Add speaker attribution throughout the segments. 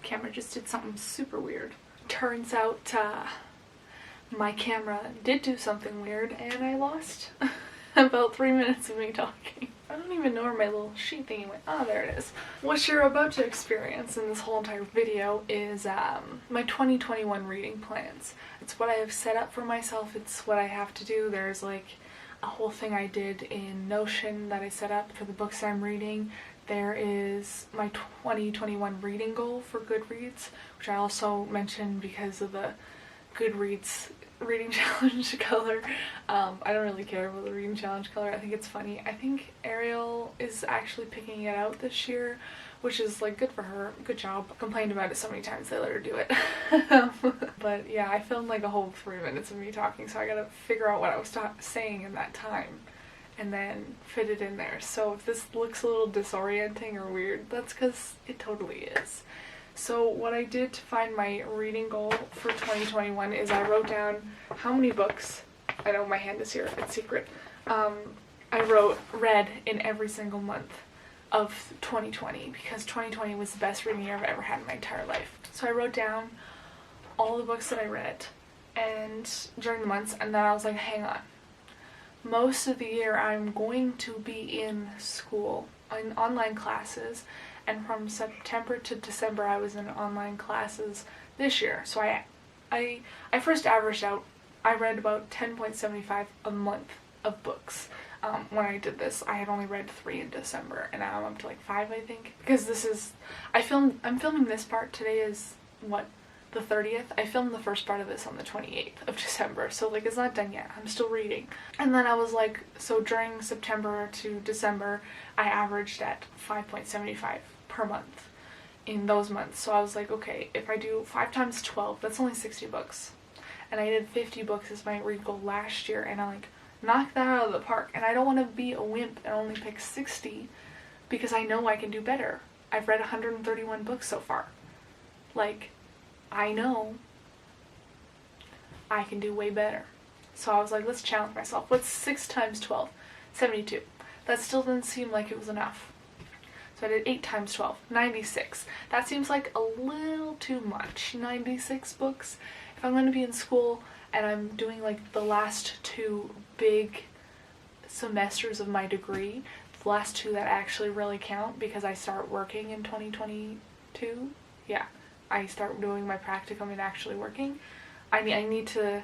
Speaker 1: camera just did something super weird. Turns out my camera did do something weird and I lost about 3 minutes of me talking. I don't even know where my little sheet thingy went. Oh, there it is. What you're about to experience in this whole entire video is my 2021 reading plans. It's what I have set up for myself. It's what I have to do. There's like a whole thing I did in Notion that I set up for the books I'm reading. There is my 2021 reading goal for Goodreads, which I also mentioned because of the Goodreads reading challenge color. I don't really care about the reading challenge color. I think it's funny. I think Ariel is actually picking it out this year, which is like good for her. Good job. I complained about it so many times they let her do it. But yeah, I filmed like a whole 3 minutes of me talking, so I gotta figure out what I was saying in that time and then fit it in there. So if this looks a little disorienting or weird, that's because it totally is. So what I did to find my reading goal for 2021 is I wrote down how many books, I know my hand is here, it's secret, I read in every single month of 2020 because 2020 was the best reading year I've ever had in my entire life. So I wrote down all the books that I read and during the months, and then I was like, hang on. Most of the year I'm going to be in school, in online classes, and from September to December I was in online classes this year. So I first averaged out, I read about 10.75 a month of books. When I did this, I had only read 3 in December, and now I'm up to like 5, I think. Because this is, I'm filming this part, today is, what, the 30th? I filmed the first part of this on the 28th of December, so like it's not done yet. I'm still reading. And then I was like, so during September to December, I averaged at 5.75 per month in those months. So I was like, okay, if I do 5 times 12, that's only 60 books. And I did 50 books as my read goal last year, and I like knocked that out of the park. And I don't want to be a wimp and only pick 60 because I know I can do better. I've read 131 books so far. Like, I know I can do way better. So I was like, let's challenge myself. What's 6 times 12? 72. That still didn't seem like it was enough. So I did 8 times 12, 96. That seems like a little too much, 96 books. If I'm going to be in school and I'm doing like the last 2 big semesters of my degree, the last 2 that actually really count because I start working in 2022. Yeah, I start doing my practicum and actually working. I need to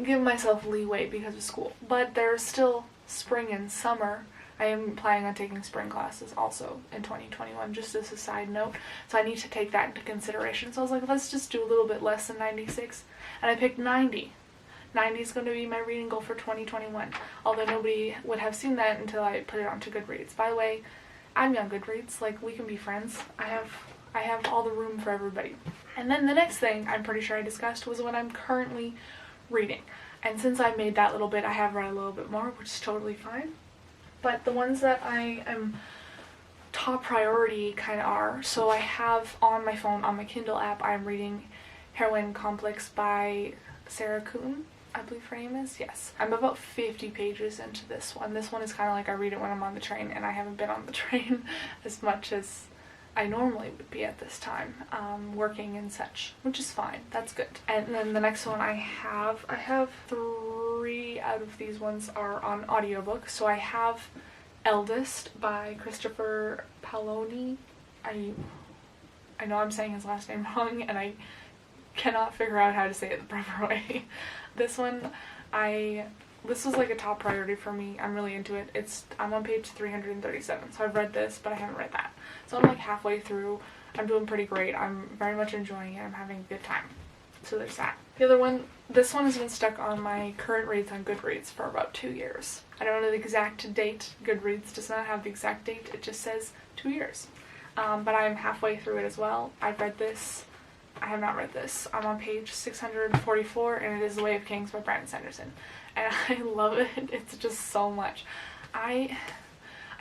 Speaker 1: give myself leeway because of school. But there's still spring and summer. I am planning on taking spring classes also in 2021, just as a side note. So I need to take that into consideration. So I was like, let's just do a little bit less than 96. And I picked 90. 90 is going to be my reading goal for 2021. Although nobody would have seen that until I put it onto Goodreads. By the way, add me on Goodreads. Like, we can be friends. I have all the room for everybody. And then the next thing I'm pretty sure I discussed was what I'm currently reading. And since I made that little bit, I have read a little bit more, which is totally fine. But the ones that I am top priority kind of are, so I have on my phone, on my Kindle app, I'm reading Heroine Complex by Sarah Kuhn, I believe her name is, yes. I'm about 50 pages into this one. This one is kind of like I read it when I'm on the train, and I haven't been on the train as much as I normally would be at this time, working and such, which is fine. That's good. And then the next one I have 3 out of these ones are on audiobook. So I have Eldest by Christopher Palone. I know I'm saying his last name wrong, and I cannot figure out how to say it the proper way. This one, this was like a top priority for me. I'm really into it. I'm on page 337, so I've read this, but I haven't read that. So I'm like halfway through. I'm doing pretty great. I'm very much enjoying it. I'm having a good time. So there's that. The other one, this one has been stuck on my current reads on Goodreads for about 2 years. I don't know the exact date. Goodreads does not have the exact date. It just says 2 years. But I'm halfway through it as well. I've read this. I have not read this. I'm on page 644, and it is The Way of Kings by Sanderson. And I love it. It's just so much. I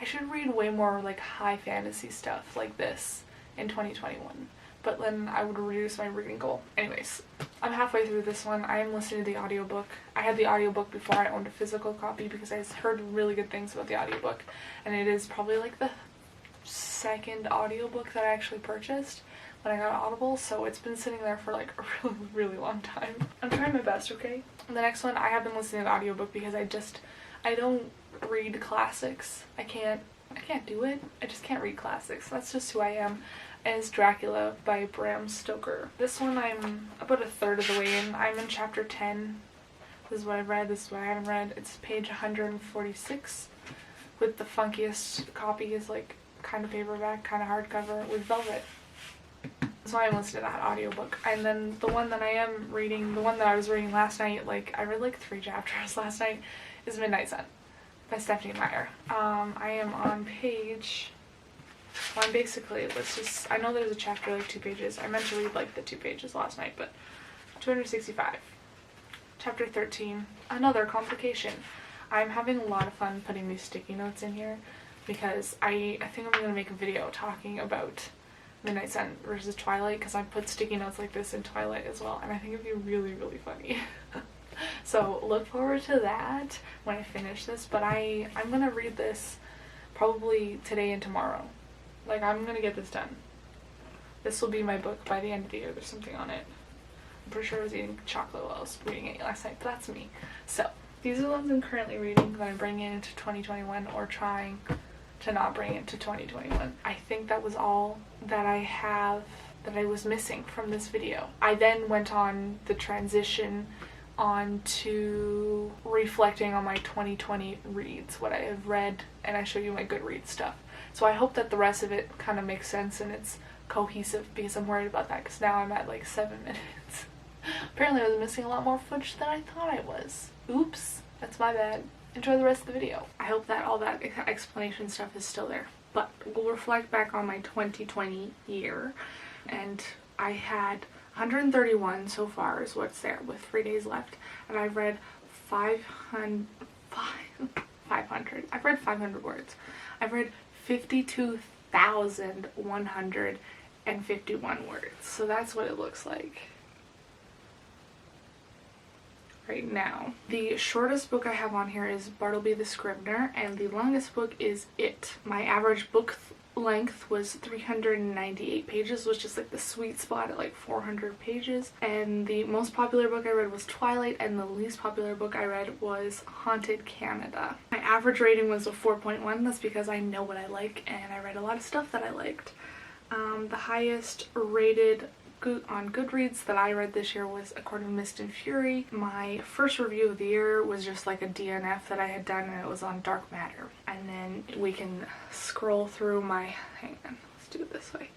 Speaker 1: should read way more like high fantasy stuff like this in 2021. But then I would reduce my reading goal. Anyways, I'm halfway through this one. I am listening to the audiobook. I had the audiobook before I owned a physical copy because I heard really good things about the audiobook. And it is probably like the second audiobook that I actually purchased. when I got Audible, so it's been sitting there for like a really, really long time. I'm trying my best, okay? The next one, I have been listening to the audiobook because I don't read classics. I can't do it. I just can't read classics. That's just who I am. Is Dracula by Bram Stoker. This one I'm about a third of the way in. I'm in chapter 10. This is what I've read, this is what I haven't read. It's page 146 with the funkiest copy is like kind of paperback, kind of hardcover with velvet. So I'm listening to that audiobook. And then the one that I am reading, the one that I was reading last night, like I read like 3 chapters last night, is Midnight Sun by Stephanie Meyer. I am on page, well, I'm basically, I know there's a chapter like 2 pages. I meant to read like the 2 pages last night, but 265. Chapter 13, another complication. I'm having a lot of fun putting these sticky notes in here because I think I'm going to make a video talking about Midnight Sun versus Twilight because I put sticky notes like this in Twilight as well, and I think it'd be really, really funny. So look forward to that when I finish this, but I'm going to read this probably today and tomorrow. Like, I'm going to get this done. This will be my book by the end of the year. There's something on it. I'm pretty sure I was eating chocolate while I was reading it last night, but that's me. So, these are the ones I'm currently reading that I'm bringing into 2021 or trying to not bring into 2021. I think that was all that I was missing from this video. I then went on the transition on to reflecting on my 2020 reads, what I have read, and I show you my Goodreads stuff. So I hope that the rest of it kind of makes sense and it's cohesive because I'm worried about that because now I'm at like 7 minutes. Apparently I was missing a lot more footage than I thought I was. Oops, that's my bad. Enjoy the rest of the video. I hope that all that explanation stuff is still there. But we'll reflect back on my 2020 year, and I had 131 so far is what's there with 3 days left, and I've read 500. I've read 500 words. I've read 52,151 words. So that's what it looks like right now. The shortest book I have on here is Bartleby the Scrivener, and the longest book is It. My average book length was 398 pages, which is like the sweet spot at like 400 pages. And the most popular book I read was Twilight, and the least popular book I read was Haunted Canada. My average rating was a 4.1. That's because I know what I like and I read a lot of stuff that I liked. The highest rated on Goodreads that I read this year was According to Mist and Fury. My first review of the year was just like a DNF that I had done, and it was on Dark Matter. And then we can scroll through my, hang on, let's do it this way.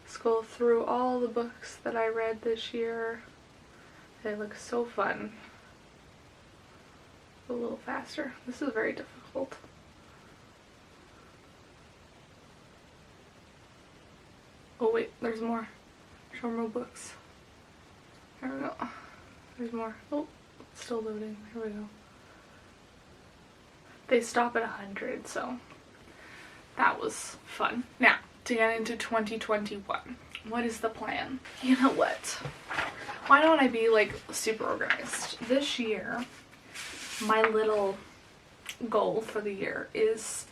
Speaker 1: Scroll through all the books that I read this year. They look so fun. A little faster. This is very difficult. Oh wait, there's more. Show more books. There we go. There's more. Oh, it's still loading. Here we go. They stop at 100, so that was fun. Now, to get into 2021. What is the plan? You know what? Why don't I be like super organized? This year, my little goal for the year is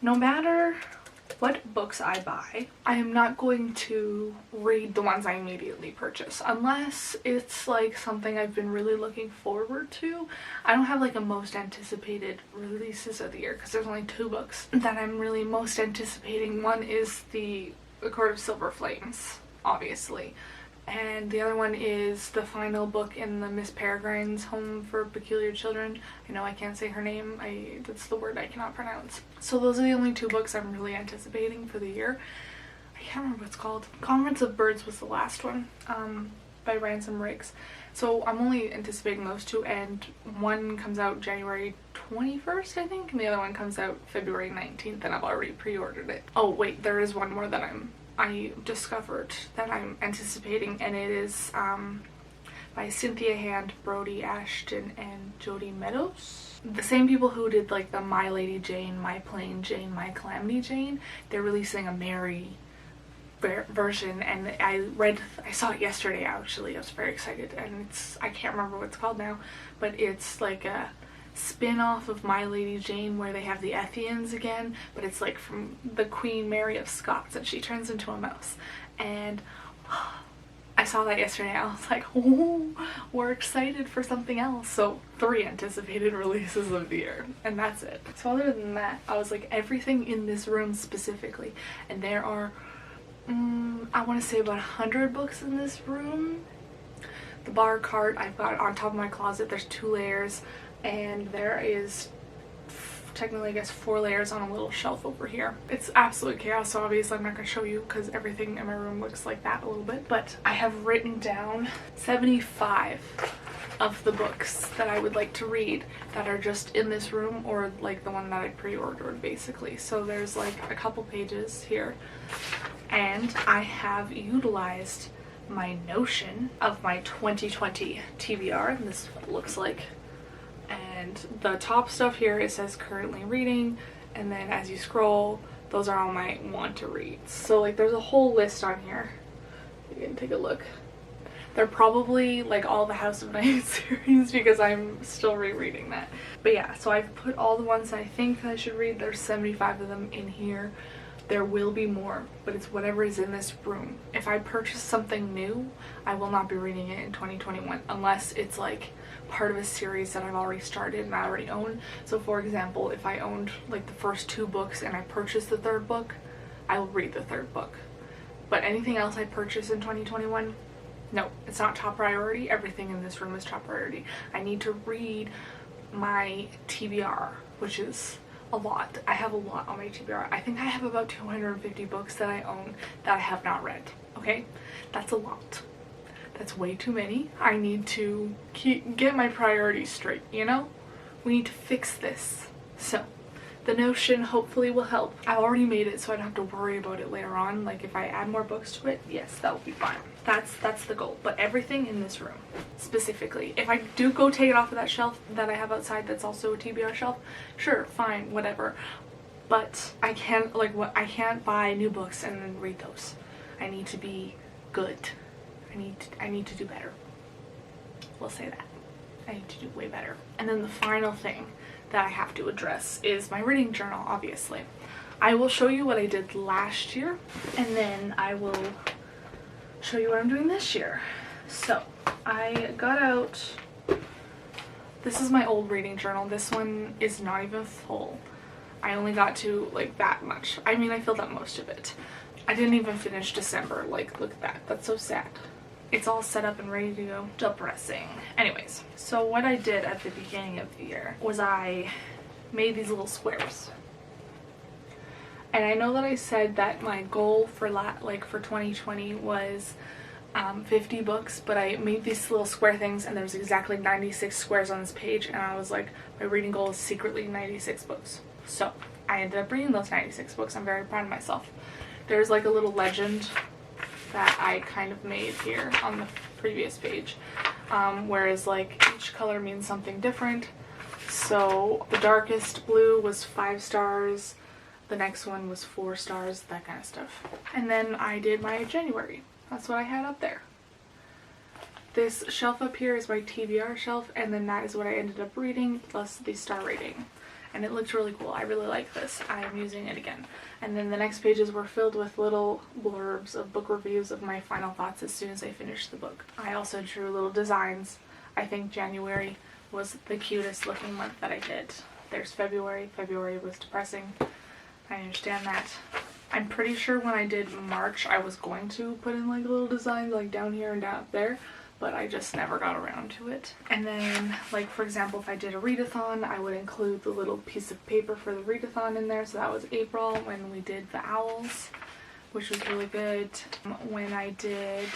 Speaker 1: no matter what books I buy, I am not going to read the ones I immediately purchase unless it's like something I've been really looking forward to. I don't have like a most anticipated releases of the year because there's only 2 books that I'm really most anticipating. One is The Court of Silver Flames, obviously, and the other one is the final book in the Miss Peregrine's Home for Peculiar Children. I know I can't say her name, that's the word I cannot pronounce. So those are the only 2 books I'm really anticipating for the year. I can't remember what it's called. Conference of Birds was the last one, by Ransom Riggs. So I'm only anticipating those 2, and one comes out January 21st, I think, and the other one comes out February 19th, and I've already pre-ordered it. Oh wait, there is one more that I discovered that I'm anticipating, and it is by Cynthia Hand, Brody Ashton, and Jodi Meadows. The same people who did like the My Lady Jane, My Plain Jane, My Calamity Jane. They're releasing a Mary version, and I saw it yesterday actually. I was very excited, and I can't remember what it's called now, but it's like a spin-off of My Lady Jane where they have the Ethians again, but it's like from the Queen Mary of Scots and she turns into a mouse. and I saw that yesterday. I was like, oh, we're excited for something else. So 3 anticipated releases of the year, and that's it. So other than that, I was like, everything in this room specifically, and there are I want to say about 100 books in this room. The bar cart I've got on top of my closet. There's 2 layers, and there is technically I guess 4 layers on a little shelf over here. It's absolute chaos, so obviously I'm not going to show you because everything in my room looks like that a little bit, but I have written down 75 of the books that I would like to read that are just in this room, or like the one that I pre-ordered basically. So there's like a couple pages here, and I have utilized my Notion of my 2020 TBR, and this is what it looks like. And the top stuff here, it says currently reading, and then as you scroll, those are all my want to read. So like there's a whole list on here. You can take a look. They're probably like all the House of Night series because I'm still rereading that. But yeah, so I've put all the ones I think I should read. There's 75 of them in here. There will be more, but it's whatever is in this room. If I purchase something new, I will not be reading it in 2021 unless it's like part of a series that I've already started and I already own. So for example, if I owned like the first 2 books and I purchased the 3rd book, I will read the 3rd book. But anything else I purchase in 2021, no, it's not top priority. Everything in this room is top priority. I need to read my TBR, which is a lot. I have a lot on my TBR. I think I have about 250 books that I own that I have not read. Okay, that's a lot. That's way too many. I need to get my priorities straight, you know? We need to fix this. So the Notion hopefully will help. I've already made it so I don't have to worry about it later on. Like if I add more books to it, yes, that will be fine. That's the goal. But everything in this room specifically, if I do go take it off of that shelf that I have outside that's also a TBR shelf, sure, fine, whatever. But I can't I can't buy new books and then read those. I need to be good. I need to do better. We'll say that. I need to do way better. And then the final thing that I have to address is my reading journal, obviously. I will show you what I did last year, and then I will show you what I'm doing this year. So I got out, this is my old reading journal. This one is not even full. I only got to like that much. I mean, I filled up most of it. I didn't even finish December. Like, look at that. That's so sad. It's all set up and ready to go. Depressing. Anyways, so what I did at the beginning of the year was I made these little squares. And I know that I said that my goal for for 2020 was 50 books, but I made these little square things, and there's exactly 96 squares on this page, and I was like, my reading goal is secretly 96 books. So I ended up reading those 96 books. I'm very proud of myself. There's like a little legend that I kind of made here on the previous page, whereas like each color means something different. So the darkest blue was 5 stars, the next one was 4 stars, that kind of stuff. And then I did my January. That's what I had up there. This shelf up here is my TBR shelf, and then that is what I ended up reading plus the star rating. And it looked really cool. I really like this. I am using it again. And then the next pages were filled with little blurbs of book reviews of my final thoughts as soon as I finished the book. I also drew little designs. I think January was the cutest looking month that I did. There's February. February was depressing. I understand that. I'm pretty sure when I did March I was going to put in like little designs like down here and down there, but I just never got around to it. And then, like, for example, if I did a readathon, I would include the little piece of paper for the readathon in there. So that was April when we did the owls, which was really good. When I did,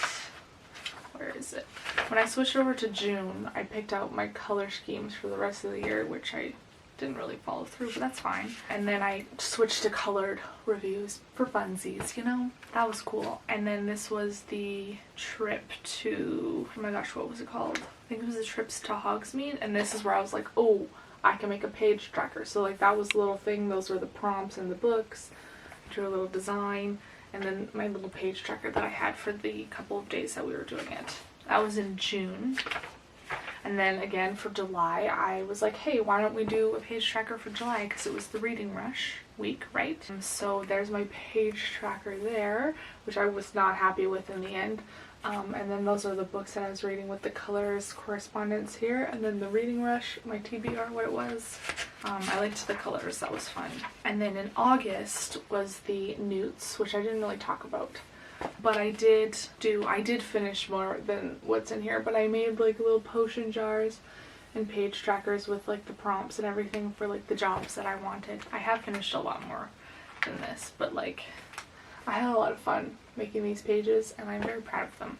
Speaker 1: where is it? When I switched over to June, I picked out my color schemes for the rest of the year, which I didn't really follow through, but that's fine. And then I switched to colored reviews for funsies, you know? That was cool. And then this was the trip to, oh my gosh, what was it called? I think it was the trips to Hogsmeade, and this is where I was like, oh, I can make a page tracker. So like that was the little thing, those were the prompts in the books. I drew a little design, and then my little page tracker that I had for the couple of days that we were doing it. That was in June. And And then again for July, I was like, hey, why don't we do a page tracker for July, because it was the reading rush week, right? So there's my page tracker there, which I was not happy with in the end. And then those are the books that I was reading with the colors correspondence here. And then the reading rush, my TBR, what it was. I liked the colors, that was fun. And then in August was the newts, which I didn't really talk about. But I did finish more than what's in here, but I made like little potion jars and page trackers with like the prompts and everything for like the jobs that I wanted. I have finished a lot more than this, but like I had a lot of fun making these pages and I'm very proud of them.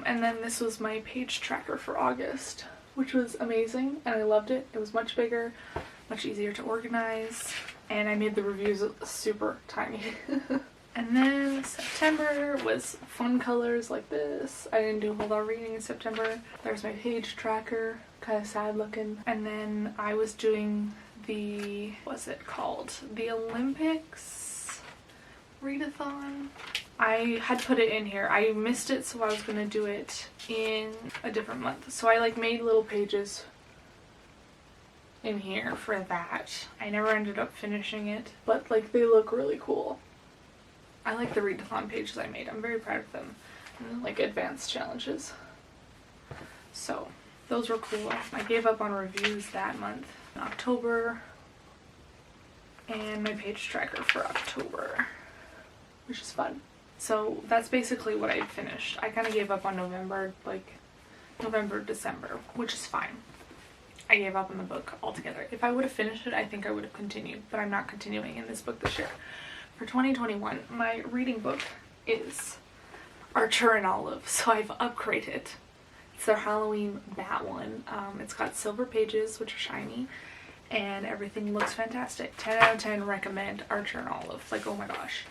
Speaker 1: And then this was my page tracker for August, which was amazing and I loved it. It was much bigger, much easier to organize, and I made the reviews super tiny. And then September was fun colors like this. I didn't do a whole lot of reading in September. There's my page tracker, kind of sad looking. And then I was doing the, what's it called? The Olympics readathon. I had put it in here. I missed it, so I was gonna do it in a different month. So I like made little pages in here for that. I never ended up finishing it, but like they look really cool. I like the readathon pages I made. I'm very proud of them. And then, like advanced challenges. So those were cool. I gave up on reviews that month in October. And my page tracker for October, which is fun. So that's basically what I finished. I kind of gave up on November, like November, December, which is fine. I gave up on the book altogether. If I would have finished it, I think I would have continued, but I'm not continuing in this book this year. For 2021, my reading book is Archer and Olive, so I've upgraded. It's their Halloween bat one. It's got silver pages, which are shiny, and everything looks fantastic. 10 out of 10 recommend Archer and Olive. Like, oh my gosh.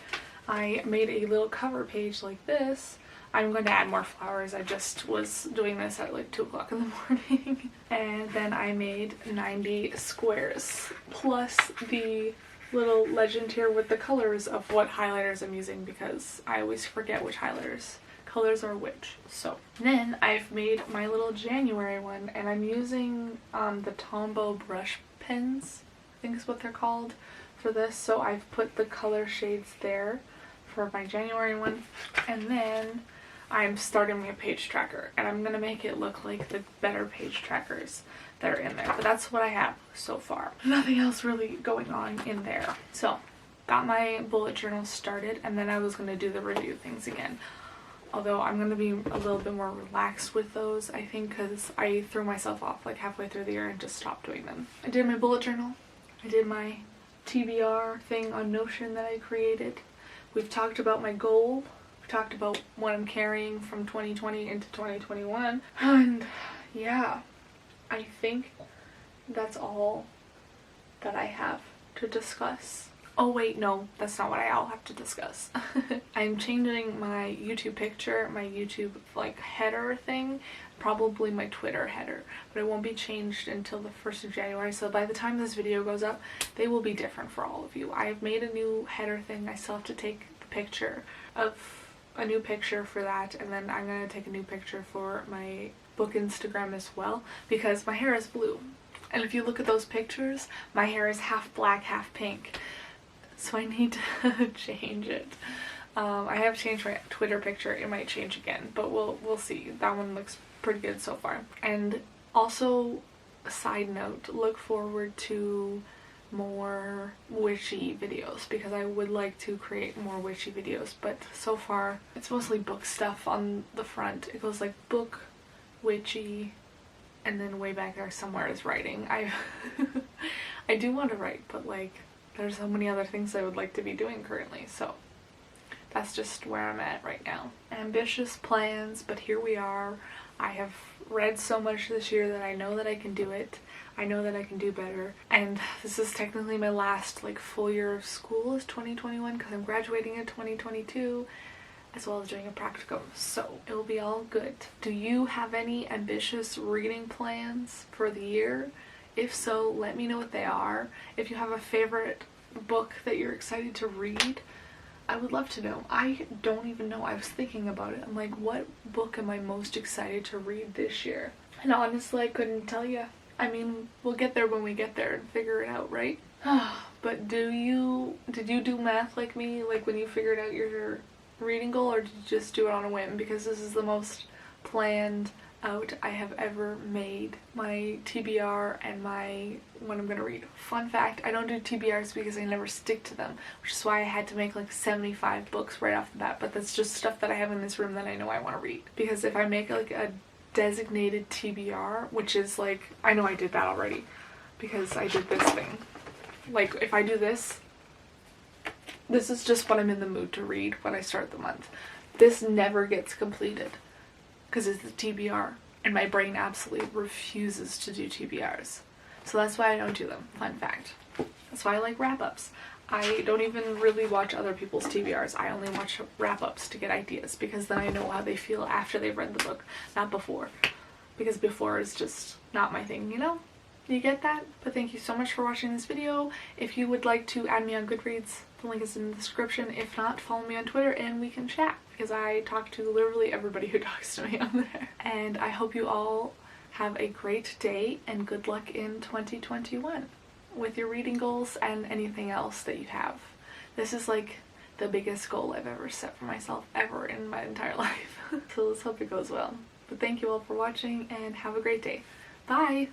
Speaker 1: I made a little cover page like this. I'm going to add more flowers. I just was doing this at like 2 o'clock in the morning. And then I made 90 squares, plus the little legend here with the colors of what highlighters I'm using, because I always forget which highlighters colors are which. So then I've made my little January one, and I'm using the Tombow brush pens, I think is what they're called, for this. So I've put the color shades there for my January one, and then I'm starting my page tracker, and I'm gonna make it look like the better page trackers that are in there. But that's what I have so far. Nothing else really going on in there. So got my bullet journal started, and then I was gonna do the review things again. Although I'm gonna be a little bit more relaxed with those, I think, because I threw myself off like halfway through the year and just stopped doing them. I did my bullet journal. I did my TBR thing on Notion that I created. We've talked about my goal. We've talked about what I'm carrying from 2020 into 2021. And yeah, I think that's all that I have to discuss. Oh wait, no, that's not what I'll have to discuss. I'm changing my YouTube picture, my YouTube like header thing, probably my Twitter header, but it won't be changed until the 1st of January, so by the time this video goes up, they will be different for all of you. I've made a new header thing. I still have to take the picture of a new picture for that, and then I'm gonna take a new picture for my book Instagram as well, because my hair is blue, and if you look at those pictures, my hair is half black, half pink. So I need to change it. I have changed my Twitter picture. It might change again, but we'll see. That one looks pretty good so far. And also, a side note, look forward to more witchy videos, because I would like to create more witchy videos, but so far it's mostly book stuff on the front. It goes like book, witchy, and then way back there somewhere is writing. I do want to write, but like there's so many other things I would like to be doing currently, so that's just where I'm at right now. Ambitious plans, but here we are. I have read so much this year that I know that I can do it. I know that I can do better, and this is technically my last like full year of school is 2021, because I'm graduating in 2022 as well as doing a practicum, so it will be all good. Do you have any ambitious reading plans for the year? If so, let me know what they are. If you have a favorite book that you're excited to read, I would love to know. I don't even know. I was thinking about it. I'm like, what book am I most excited to read this year? And honestly, I couldn't tell you. I mean, we'll get there when we get there and figure it out, right? But did you do math like me, like when you figured out your reading goal, or did you just do it on a whim? Because this is the most planned out I have ever made. My TBR and my what I'm gonna read. Fun fact, I don't do TBRs because I never stick to them, which is why I had to make like 75 books right off the bat, but that's just stuff that I have in this room that I know I want to read. Because if I make like a designated TBR, which is like, I know I did that already because I did this thing. Like if I do this is just what I'm in the mood to read when I start the month. This never gets completed because it's the TBR and my brain absolutely refuses to do TBRs. So that's why I don't do them. Fun fact. That's why I like wrap-ups. I don't even really watch other people's TBRs. I only watch wrap-ups to get ideas because then I know how they feel after they've read the book, not before. Because before is just not my thing, you know? You get that? But thank you so much for watching this video. If you would like to add me on Goodreads, the link is in the description. If not, follow me on Twitter and we can chat because I talk to literally everybody who talks to me on there. And I hope you all have a great day and good luck in 2021 with your reading goals and anything else that you have. This is like the biggest goal I've ever set for myself ever in my entire life. So let's hope it goes well. But thank you all for watching and have a great day. Bye!